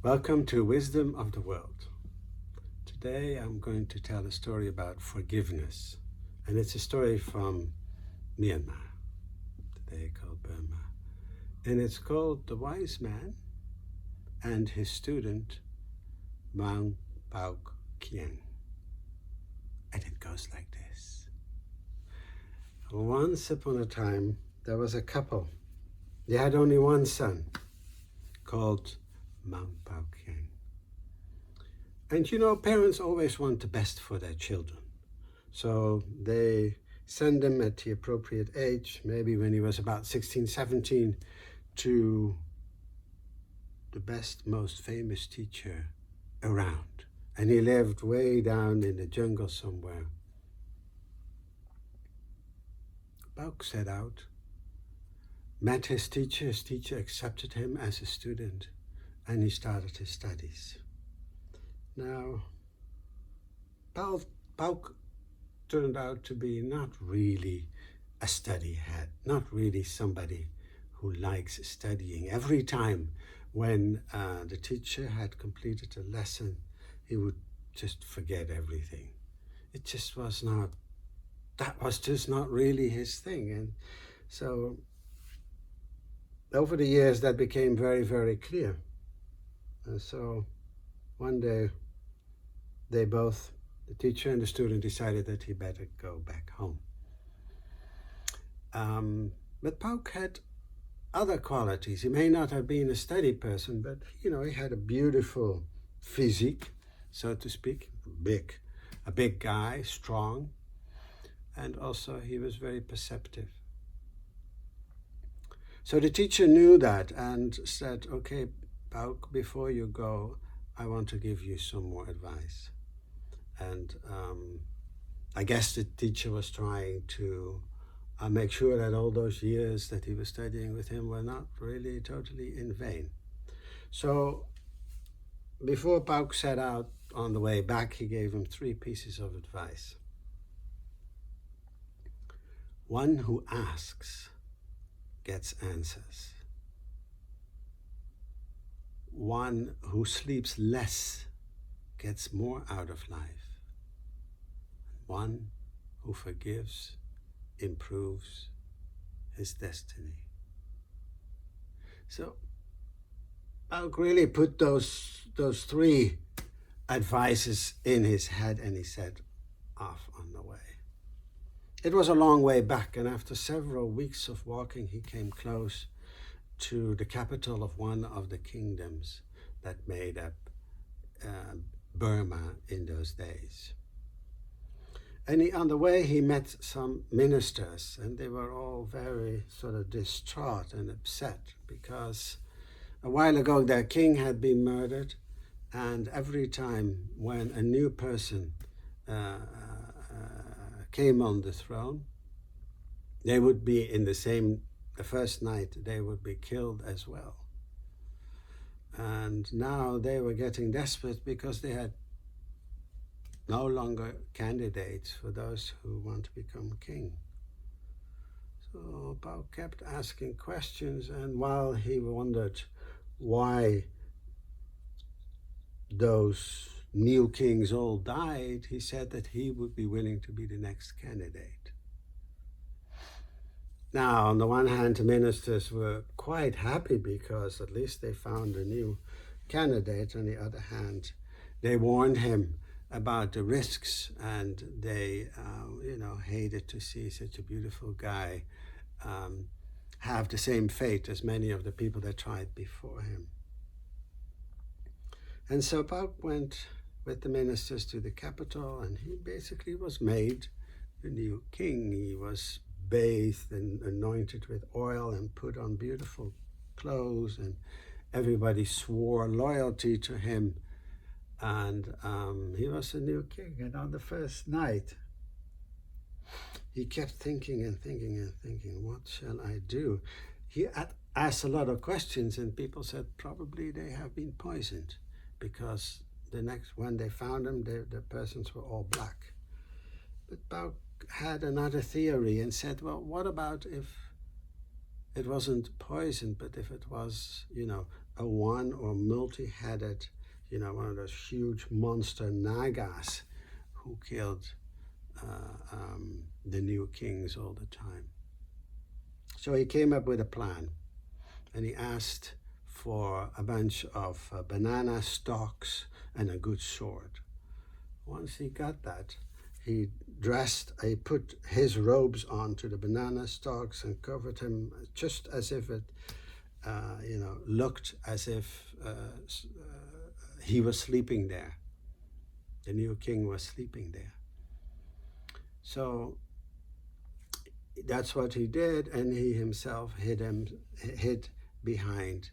Welcome to Wisdom of the World. Today I'm going to tell a story about forgiveness, and it's a story from Myanmar, today called Burma, and it's called The Wise Man and His Student, Maung Pauk Kien. And it goes like this. Once upon a time, there was a couple. They had only one son called Maung Pauk Kien. And you know, parents always want the best for their children. So they send them at the appropriate age, maybe when he was about 16, 17, to the best, most famous teacher around. And he lived way down in the jungle somewhere. Pauk set out, met his teacher accepted him as a student, and he started his studies. Now, Pauk turned out to be not really a study head, not really somebody who likes studying. Every time when the teacher had completed a lesson, he would just forget everything. It just was not, that was just not really his thing. And so over the years that became very, very clear. And so one day they both, the teacher and the student, decided that he better go back home. But Pauk had other qualities. He may not have been a study person, but you know, he had a beautiful physique, so to speak, a big guy, strong, and also he was very perceptive. So the teacher knew that and said, okay, Pauk, before you go, I want to give you some more advice. And I guess the teacher was trying to make sure that all those years that he was studying with him were not really totally in vain. So before Pauk set out on the way back, he gave him 3 pieces of advice. One who asks gets answers. One who sleeps less gets more out of life. One who forgives improves his destiny. So Pauk really put those 3 advices in his head, and he set off on the way. It was a long way back, and after several weeks of walking, he came close to the capital of one of the kingdoms that made up Burma in those days. And on the way, he met some ministers, and they were all very sort of distraught and upset because a while ago their king had been murdered, and every time when a new person came on the throne, they would be in the first night, they would be killed as well. And now they were getting desperate because they had no longer candidates for those who want to become king. So Pauk kept asking questions, and while he wondered why those new kings all died, he said that he would be willing to be the next candidate. Now, on the one hand, the ministers were quite happy because at least they found a new candidate. On the other hand, they warned him about the risks, and they hated to see such a beautiful guy have the same fate as many of the people that tried before him. And so Pauk went with the ministers to the capital, and he basically was made the new king. He was bathed and anointed with oil and put on beautiful clothes, and everybody swore loyalty to him. And he was a new king. And on the first night, he kept thinking and thinking and thinking, what shall I do? He asked a lot of questions, and people said probably they have been poisoned, because when they found them, the persons were all black. But Pauk had another theory and said, well, what about if it wasn't poison, but if it was, a one or multi-headed, one of those huge monster Nagas who killed the new kings all the time. So he came up with a plan, and he asked for a bunch of banana stalks and a good sword. Once he got that, he put his robes onto the banana stalks and covered him just as if it, looked as if he was sleeping there. The new king was sleeping there. So that's what he did, and he himself hid behind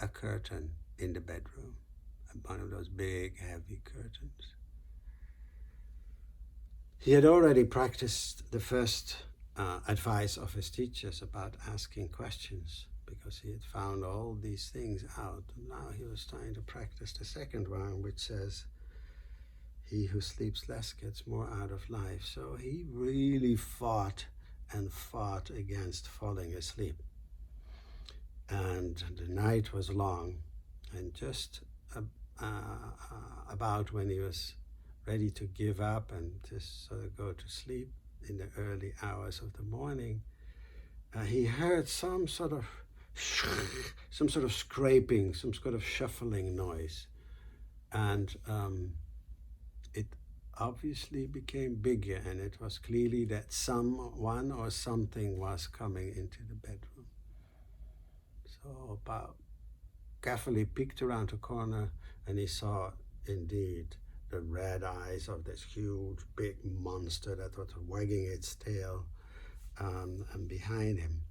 a curtain in the bedroom, one of those big, heavy curtains. He had already practiced the first advice of his teachers about asking questions, because he had found all these things out. And now he was trying to practice the second one, which says, he who sleeps less gets more out of life. So he really fought against falling asleep. And the night was long, and just about when he was ready to give up and just sort of go to sleep in the early hours of the morning, he heard some sort of scraping, some sort of shuffling noise. And it obviously became bigger, and it was clearly that someone or something was coming into the bedroom. So Bao carefully peeked around the corner, and he saw indeed the red eyes of this huge big monster that was wagging its tail and behind him.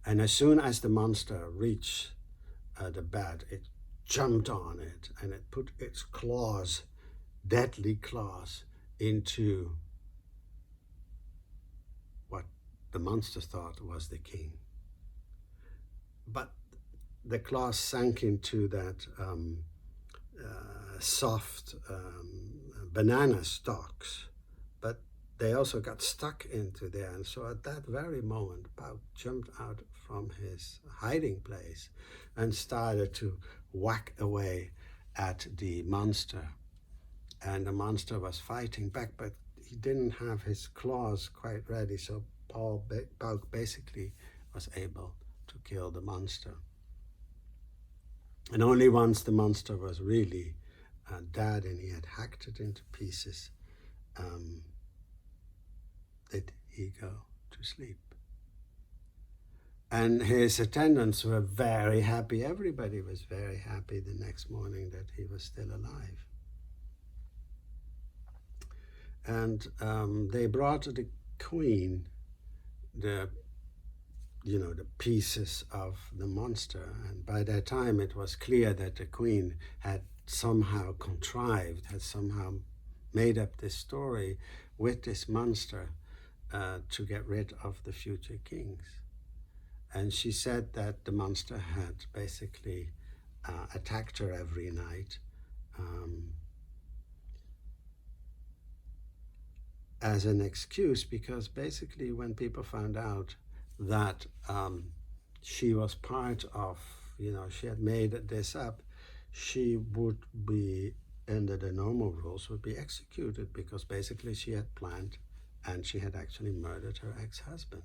And as soon as the monster reached the bed, it jumped on it, and it put its claws, deadly claws, into what the monster thought was the king. But the claws sank into that soft banana stalks, but they also got stuck into there. And so at that very moment, Bao jumped out from his hiding place and started to whack away at the monster. And the monster was fighting back, but he didn't have his claws quite ready, so Bao basically was able to kill the monster. And only once the monster was really dead and he had hacked it into pieces, did he go to sleep. And his attendants were very happy. Everybody was very happy the next morning that he was still alive. And they brought the queen the pieces of the monster. And by that time, it was clear that the queen had somehow made up this story with this monster to get rid of the future kings. And she said that the monster had basically attacked her every night as an excuse, because basically when people found out that she was part of, she had made this up, she would be, under the normal rules, would be executed, because basically she had planned and she had actually murdered her ex-husband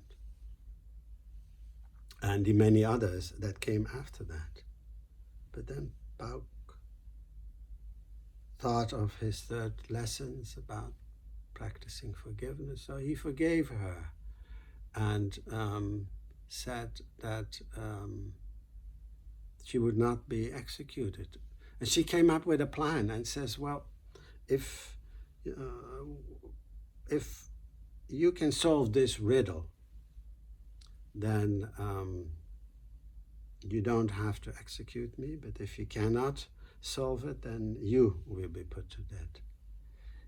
and the many others that came after that. But then Bao thought of his third lessons about practicing forgiveness, so he forgave her and said that she would not be executed. And she came up with a plan and says, well, if you can solve this riddle, then you don't have to execute me, but if you cannot solve it, then you will be put to death.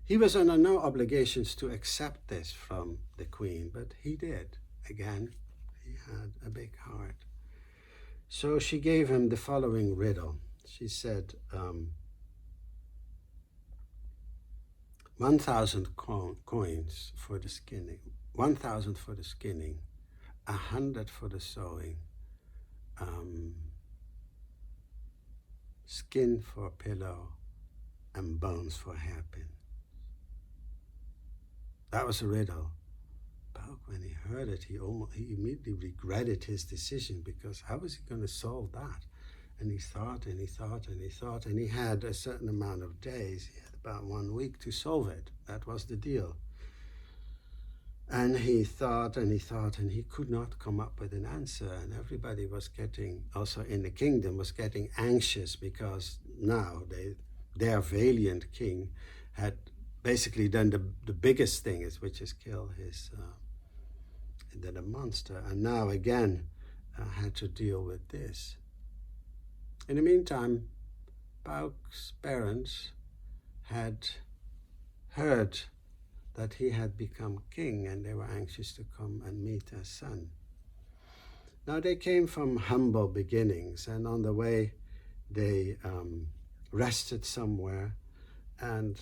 He was under no obligations to accept this from the queen, but he did. Again, he had a big heart. So she gave him the following riddle. She said, 1,000 coins for the skinning, 1,000 for the skinning, 100 for the sewing, skin for a pillow, and bones for hairpin. That was a riddle. Pauk, when he heard it, he immediately regretted his decision, because how was he going to solve that? And he thought and he thought and he thought, and he had a certain amount of days. He had about 1 week to solve it. That was the deal. And he thought and he thought, and he could not come up with an answer. And everybody was getting, also in the kingdom, was getting anxious, because now their valiant king had basically done the biggest thing, which is kill the monster. And now again had to deal with this. In the meantime, Pauk's parents had heard that he had become king, and they were anxious to come and meet their son. Now they came from humble beginnings, and on the way they rested somewhere, and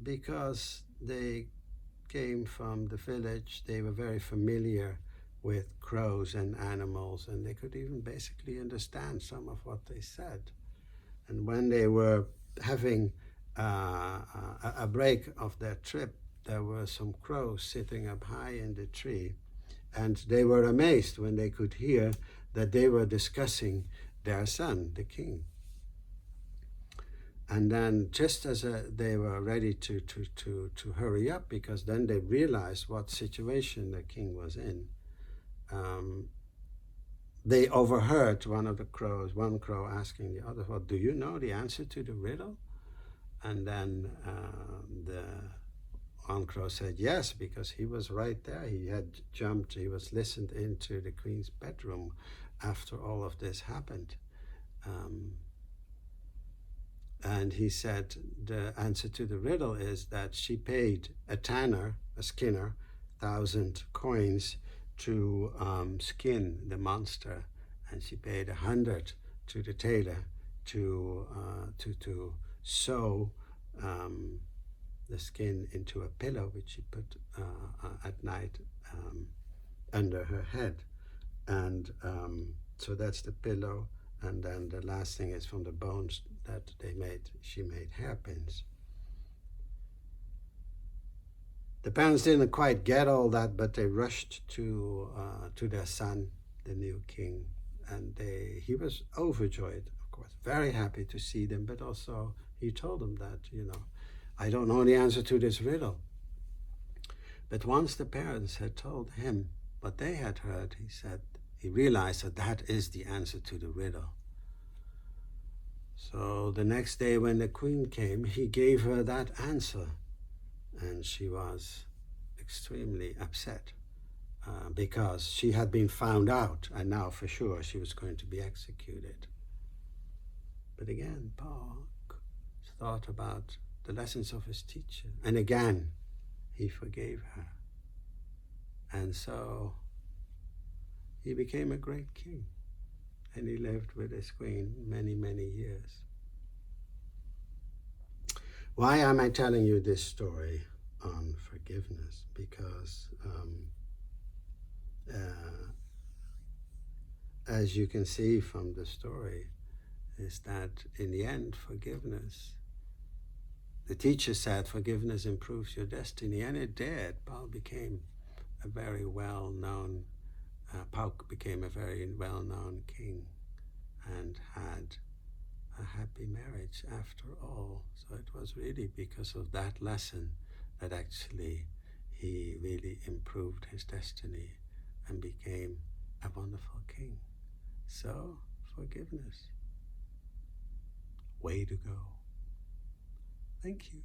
because they came from the village, they were very familiar with crows and animals, and they could even basically understand some of what they said. And when they were having a break of their trip, there were some crows sitting up high in the tree, and they were amazed when they could hear that they were discussing their son, the king. And then just as they were ready to hurry up, because then they realized what situation the king was in, they overheard one crow asking the other, well, do you know the answer to the riddle? And then the one crow said yes, because he was right there. He had jumped, he was listened into the queen's bedroom after all of this happened. And he said the answer to the riddle is that she paid a skinner, 1,000 coins to skin the monster, and she paid 100 to the tailor to sew the skin into a pillow, which she put at night under her head. And so that's the pillow. And then the last thing is from the bones that she made hairpins. The parents didn't quite get all that, but they rushed to their son, the new king, and he was overjoyed, of course, very happy to see them, but also he told them that, I don't know the answer to this riddle. But once the parents had told him what they had heard, he realized that is the answer to the riddle. So the next day when the queen came, he gave her that answer, and she was extremely upset because she had been found out, and now for sure she was going to be executed. But again, Pauk thought about the lessons of his teacher, and again he forgave her. And so he became a great king, and he lived with his queen many, many years. Why am I telling you this story on forgiveness? Because as you can see from the story, is that in the end, forgiveness, the teacher said forgiveness improves your destiny, and it did. Pauk became a very well-known king and had a happy marriage after all. So it was really because of that lesson that actually he really improved his destiny and became a wonderful king. So, forgiveness. Way to go. Thank you.